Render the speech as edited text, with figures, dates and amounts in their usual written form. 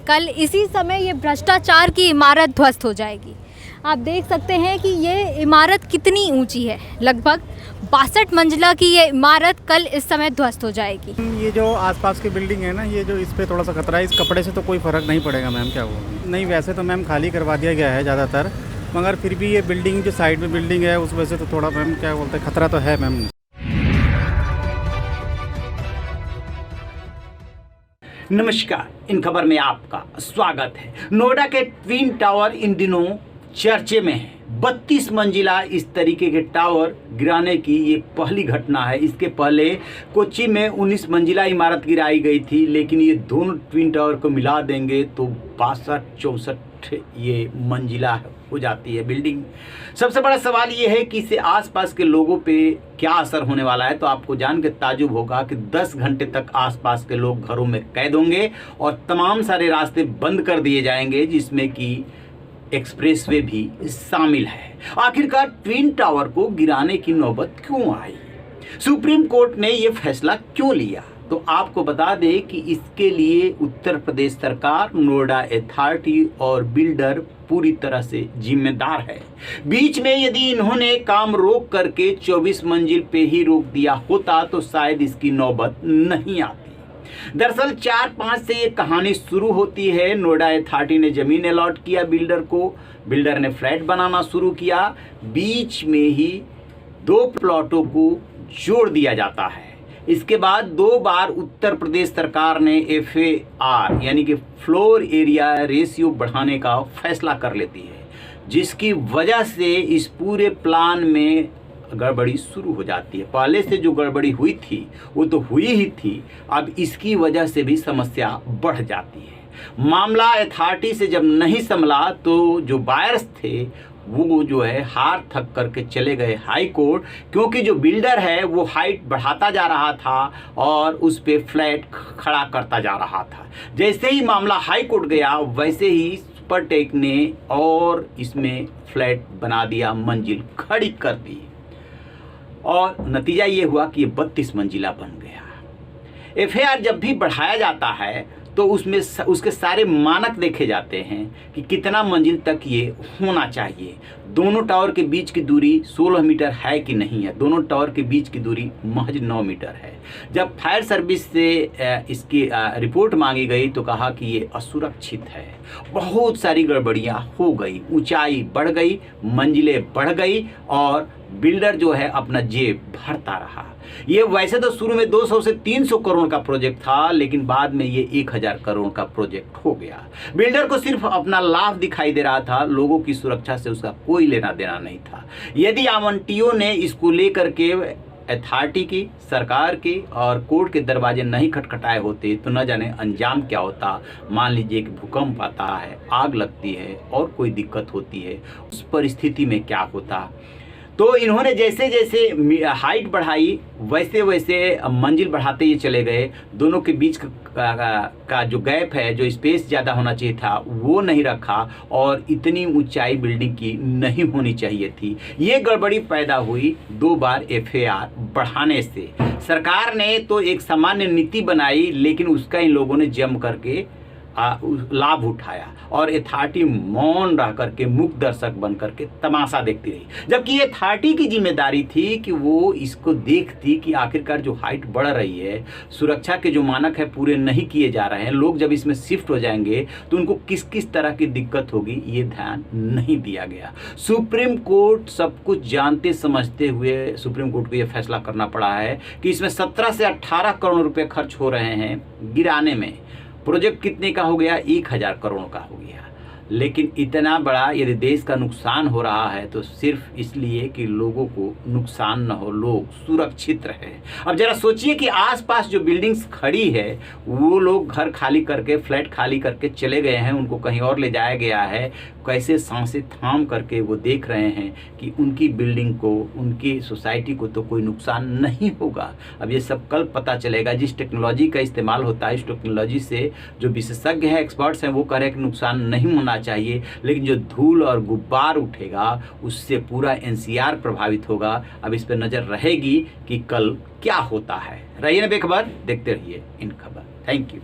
कल इसी समय ये भ्रष्टाचार की इमारत ध्वस्त हो जाएगी। आप देख सकते हैं कि ये इमारत कितनी ऊंची है, लगभग 62 मंजिला की ये इमारत कल इस समय ध्वस्त हो जाएगी। ये जो आसपास की बिल्डिंग है ना, ये जो इस पे थोड़ा सा खतरा है। इस कपड़े से तो कोई फ़र्क नहीं पड़ेगा मैम, क्या वो नहीं, वैसे तो मैम खाली करवा दिया गया है ज़्यादातर, मगर फिर भी ये बिल्डिंग जो साइड में बिल्डिंग है उस वजह से तो थोड़ा मैम क्या बोलते हैं, खतरा तो है मैम। नमस्कार, इन खबर में आपका स्वागत है। नोएडा के ट्विन टावर इन दिनों चर्चे में है। 32 मंजिला इस तरीके के टावर गिराने की ये पहली घटना है। इसके पहले कोच्चि में 19 मंजिला इमारत गिराई गई थी, लेकिन ये दोनों ट्विन टावर को मिला देंगे तो 62-64 ये मंजिला हो जाती है बिल्डिंग। सबसे बड़ा सवाल ये है कि इससे आसपास के लोगों पे क्या असर होने वाला है। तो आपको जान के ताजुब होगा कि 10 घंटे तक आसपास के लोग घरों में कैद होंगे और तमाम सारे रास्ते बंद कर दिए जाएंगे, जिसमें कि एक्सप्रेसवे भी शामिल है। आखिरकार ट्विन टावर को गिराने की नौबत क्यों आई? सुप्रीम कोर्ट ने यह फैसला क्यों लिया? तो आपको बता दें कि इसके लिए उत्तर प्रदेश सरकार, नोएडा अथॉरिटी और बिल्डर पूरी तरह से जिम्मेदार है। बीच में यदि इन्होंने काम रोक करके 24 मंजिल पे ही रोक दिया होता तो शायद इसकी नौबत नहीं आती। दरअसल 4-5 से ये कहानी शुरू होती है। नोएडा अथॉरिटी ने जमीन अलॉट किया बिल्डर को, बिल्डर ने फ्लैट बनाना शुरू किया, बीच में ही 2 प्लॉटों को जोड़ दिया जाता है। इसके बाद 2 बार उत्तर प्रदेश सरकार ने FAR यानी कि फ्लोर एरिया रेशियो बढ़ाने का फैसला कर लेती है, जिसकी वजह से इस पूरे प्लान में गड़बड़ी शुरू हो जाती है। पहले से जो गड़बड़ी हुई थी वो तो हुई ही थी, अब इसकी वजह से भी समस्या बढ़ जाती है। मामला अथॉरिटी से जब नहीं संभला तो जो बायर्स थे वो जो है हार थक करके चले गए हाई कोर्ट, क्योंकि जो बिल्डर है वो हाइट बढ़ाता जा रहा था और उस पे फ्लैट खड़ा करता जा रहा था। जैसे ही मामला हाई कोर्ट गया वैसे ही सुपरटेक ने और इसमें फ्लैट बना दिया, मंजिल खड़ी कर दी और नतीजा ये हुआ कि ये 32 मंजिला बन गया। FAR जब भी बढ़ाया जाता है तो उसमें उसके सारे मानक देखे जाते हैं कि कितना मंजिल तक ये होना चाहिए। दोनों टावर के बीच की दूरी 16 मीटर है कि नहीं है। दोनों टावर के बीच की दूरी महज 9 मीटर है। जब फायर सर्विस से इसकी रिपोर्ट मांगी गई तो कहा कि ये असुरक्षित है। बहुत सारी गड़बड़ियाँ हो गई, ऊंचाई बढ़ गई, मंजिलें बढ़ गई और बिल्डर जो है अपना जेब भरता रहा। ये वैसे तो शुरू में 200 से 300 करोड़ का प्रोजेक्ट था, लेकिन बाद में ये 1000 करोड़ का प्रोजेक्ट हो गया। बिल्डर को सिर्फ अपना लाभ दिखाई दे रहा था, लोगों की सुरक्षा से उसका कोई लेना देना नहीं था। यदि आवंटियों ने इसको लेकर के अथॉरिटी की, सरकार की और कोर्ट के दरवाजे नहीं खटखटाए होते तो न जाने अंजाम क्या होता। मान लीजिए कि भूकंप आता है, आग लगती है और कोई दिक्कत होती है, उस परिस्थिति में क्या होता। तो इन्होंने जैसे जैसे हाइट बढ़ाई वैसे वैसे मंजिल बढ़ाते ही चले गए। दोनों के बीच का जो गैप है, जो स्पेस ज़्यादा होना चाहिए था वो नहीं रखा और इतनी ऊंचाई बिल्डिंग की नहीं होनी चाहिए थी। ये गड़बड़ी पैदा हुई 2 बार FAR बढ़ाने से। सरकार ने तो एक सामान्य नीति बनाई, लेकिन उसका इन लोगों ने जम करके लाभ उठाया और अथॉरिटी मौन रह करके मुक्त दर्शक बन करके तमाशा देखती रही। जबकि ये अथॉरिटी की जिम्मेदारी थी कि वो इसको देखती कि आखिरकार जो हाइट बढ़ रही है, सुरक्षा के जो मानक है पूरे नहीं किए जा रहे हैं, लोग जब इसमें शिफ्ट हो जाएंगे तो उनको किस किस तरह की दिक्कत होगी ये ध्यान नहीं दिया गया। सुप्रीम कोर्ट सब कुछ जानते समझते हुए सुप्रीम कोर्ट को ये फैसला करना पड़ा है कि इसमें 17 से 18 करोड़ रुपए खर्च हो रहे हैं गिराने में। प्रोजेक्ट कितने का हो गया? 1000 करोड़ का हो गया। लेकिन इतना बड़ा यदि देश का नुकसान हो रहा है तो सिर्फ इसलिए कि लोगों को नुकसान न हो, लोग सुरक्षित रहे। अब जरा सोचिए कि आसपास जो बिल्डिंग्स खड़ी है वो लोग घर खाली करके, फ्लैट खाली करके चले गए हैं, उनको कहीं और ले जाया गया है। कैसे सांसें थाम करके वो देख रहे हैं कि उनकी बिल्डिंग को, उनकी सोसाइटी को तो कोई नुकसान नहीं होगा। अब ये सब कल पता चलेगा। जिस टेक्नोलॉजी का इस्तेमाल होता है, इस टेक्नोलॉजी से जो विशेषज्ञ हैं, एक्सपर्ट्स हैं, वो कह रहे हैं कि नुकसान नहीं होना चाहिए, लेकिन जो धूल और गुब्बार उठेगा उससे पूरा NCR प्रभावित होगा। अब इस पर नजर रहेगी कि कल क्या होता है। रहिए ना बेखबर, देखते रहिए इन खबर। Thank you.